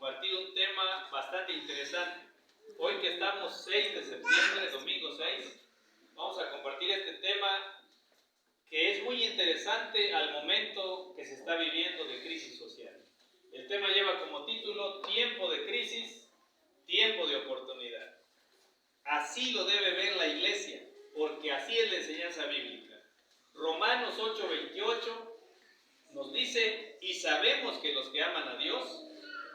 compartir un tema bastante interesante. Hoy que estamos 6 de septiembre, domingo 6, vamos a compartir este tema que es muy interesante al momento que se está viviendo de crisis social. El tema lleva como título Tiempo de crisis, tiempo de oportunidad. Así lo debe ver la iglesia, porque así es la enseñanza bíblica. Romanos 8:28 nos dice: y sabemos que los que aman a Dios,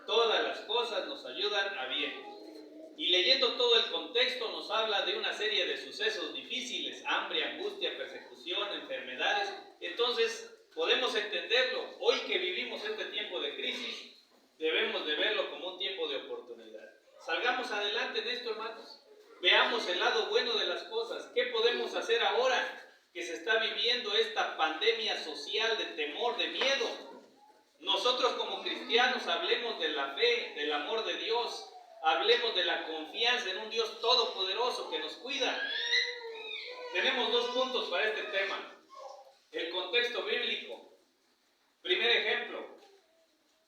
todas las cosas nos ayudan a bien. Y leyendo todo el contexto nos habla de una serie de sucesos difíciles: hambre, angustia, persecución, enfermedades. Entonces podemos entenderlo. Hoy que vivimos este tiempo de crisis, debemos de verlo como un tiempo de oportunidad. Salgamos adelante en esto, hermanos. Veamos el lado bueno de las cosas. ¿Qué podemos hacer ahora que se está viviendo esta pandemia social de temor, de miedo? Nosotros como cristianos hablemos de la fe, del amor de Dios, hablemos de la confianza en un Dios todopoderoso que nos cuida. Tenemos 2 puntos para este tema. El contexto bíblico. Primer ejemplo.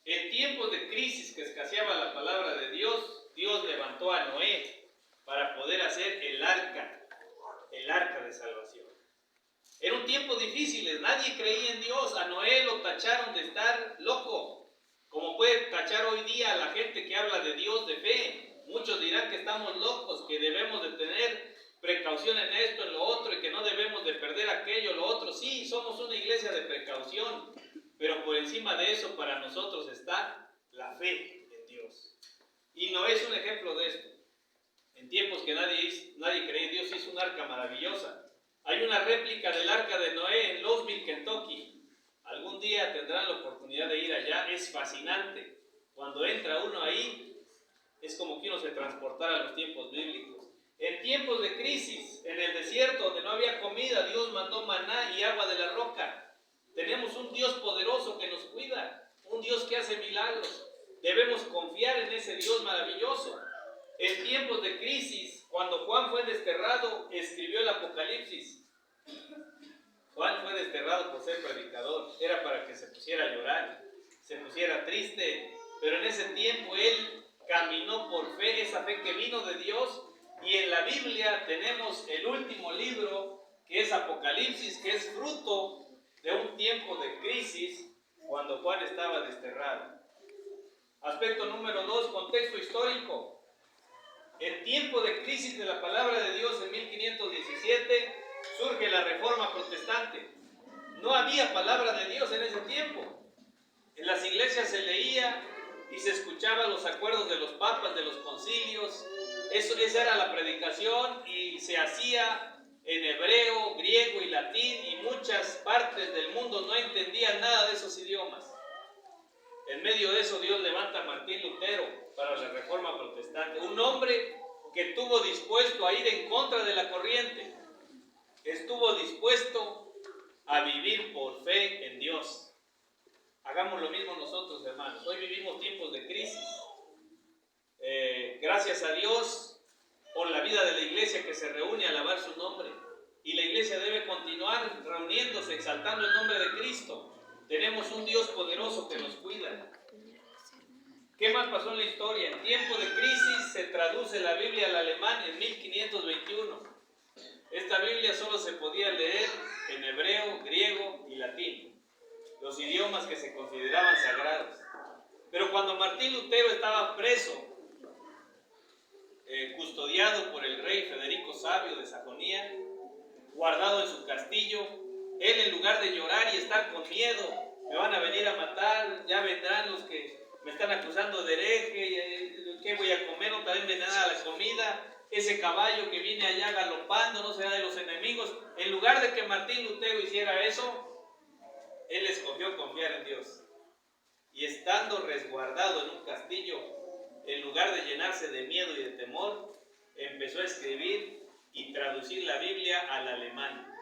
En tiempos de crisis que escaseaba la palabra de Dios, Dios levantó a Noé para poder hacer el arca de salvación. Era un tiempo difícil, nadie creía en Dios. A Noé lo tacharon de estar loco, como puede tachar hoy día a la gente que habla de Dios, de fe. Muchos dirán que estamos locos, que debemos de tener precaución en esto, en lo otro, y que no debemos de perder aquello, lo otro. Sí, somos una iglesia de precaución, pero por encima de eso para nosotros está la fe en Dios. Y Noé es un ejemplo de esto. En tiempos que nadie creía en Dios, hizo un arca maravillosa. Hay una réplica del arca de Noé en Louisville, Kentucky. Algún día tendrán la oportunidad de ir allá. Es fascinante. Cuando entra uno ahí, es como que uno se transportara a los tiempos bíblicos. En tiempos de crisis, en el desierto donde no había comida, Dios mandó maná y agua de la roca. Tenemos un Dios poderoso que nos cuida, un Dios que hace milagros. Debemos confiar en ese Dios maravilloso. En tiempos de crisis, cuando Juan fue desterrado, escribió el Apocalipsis. Juan fue desterrado por ser predicador. Era para que se pusiera a llorar, se pusiera triste. Pero en ese tiempo él caminó por fe, esa fe que vino de Dios. Y en la Biblia tenemos el último libro, que es Apocalipsis, que es fruto de un tiempo de crisis cuando Juan estaba desterrado. Aspecto número 2, contexto histórico. En tiempo de crisis de la palabra de Dios, en 1517, surge la Reforma Protestante. No había palabra de Dios en ese tiempo. En las iglesias se leía y se escuchaban los acuerdos de los papas, de los concilios. Esa era la predicación, y se hacía en hebreo, griego y latín, y muchas partes del mundo no entendían nada de esos idiomas. En medio de eso Dios levanta a Martín Lutero para la Reforma Protestante, un hombre que estuvo dispuesto a ir en contra de la corriente, estuvo dispuesto a vivir por fe en Dios. Hagamos lo mismo nosotros, hermanos. Hoy vivimos tiempos de crisis. Gracias a Dios por la vida de la iglesia que se reúne a alabar su nombre, y la iglesia debe continuar reuniéndose, exaltando el nombre de Cristo. Tenemos un Dios poderoso que nos cuida. ¿Qué más pasó en la historia? En tiempo de crisis se traduce la Biblia al alemán en 1521. Esta Biblia solo se podía leer en hebreo, griego y latín, los idiomas que se consideraban sagrados. Pero cuando Martín Lutero estaba preso, custodiado por el rey Federico Sabio de Sajonia, guardado en su castillo, él, en lugar de llorar y estar con miedo, me van a venir a matar, ya vendrán los que me están acusando de hereje, ¿qué voy a comer? No está envenenada la comida, ese caballo que viene allá galopando no será de los enemigos. En lugar de que Martín Lutero hiciera eso, él escogió confiar en Dios. Y estando resguardado en un castillo, en lugar de llenarse de miedo y de temor, empezó a escribir y traducir la Biblia al alemán.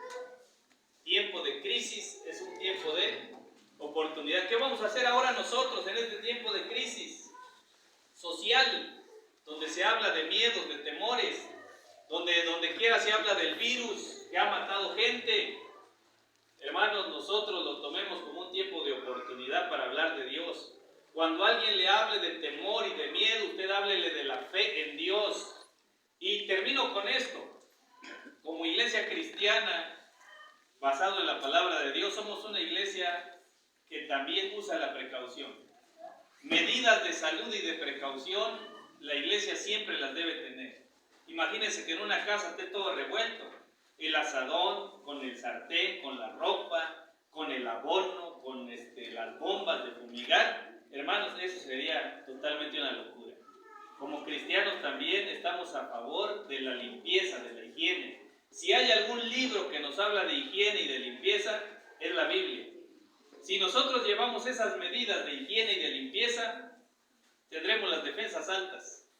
Tiempo de crisis es un tiempo de oportunidad. ¿Qué vamos a hacer ahora nosotros en este tiempo de crisis social, donde se habla de miedos, de temores, donde quiera se habla del virus que ha matado gente? Hermanos, nosotros lo tomemos como un tiempo de oportunidad para hablar de Dios. Cuando alguien le hable de temor y de miedo, usted háblele de la fe en Dios. Y termino con esto. Como iglesia cristiana, basado en la palabra de Dios, somos una iglesia que también usa la precaución. Medidas de salud y de precaución, la iglesia siempre las debe tener. Imagínense que en una casa esté todo revuelto. El asadón, con el sartén, con la ropa, con el abono, con las bombas de fumigar. Hermanos, eso sería totalmente una locura. Como cristianos también estamos a favor de la limpieza, de la higiene. Si hay algún libro que nos habla de higiene y de limpieza, es la Biblia. Si nosotros llevamos esas medidas de higiene y de limpieza, tendremos las defensas altas.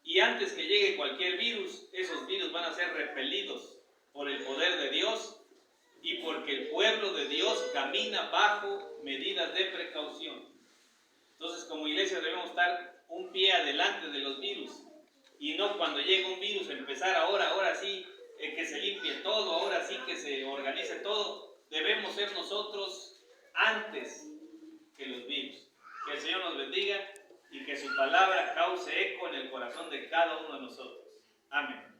Y antes que llegue cualquier virus, esos virus van a ser repelidos por el poder de Dios y porque el pueblo de Dios camina bajo medidas de precaución. Entonces, como iglesia debemos estar un pie adelante de los virus y no cuando llega un virus empezar ahora sí, que se limpie todo, ahora sí que se organice todo. Debemos ser nosotros antes que los virus. Que el Señor nos bendiga y que su palabra cause eco en el corazón de cada uno de nosotros. Amén.